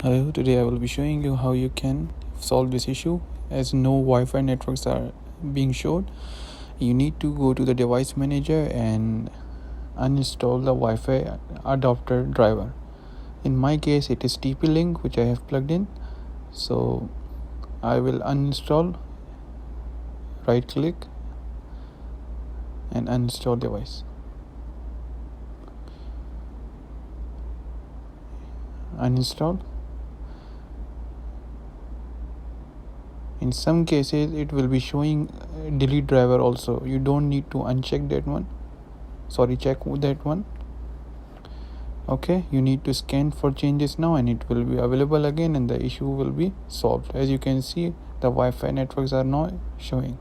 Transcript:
Today I will be showing you how you can solve this issue. As no Wi-Fi networks are being showed, you need to go to the device manager and uninstall the Wi-Fi adapter driver. In my case it is TP-Link, which I have plugged in. So I will uninstall, right click and uninstall device. Uninstall. In some cases it will be showing delete driver also. You don't need to uncheck that one. Check that one. Okay, you need to scan for changes now and it will be available again and the issue will be solved. As you can see, the Wi-Fi networks are now showing.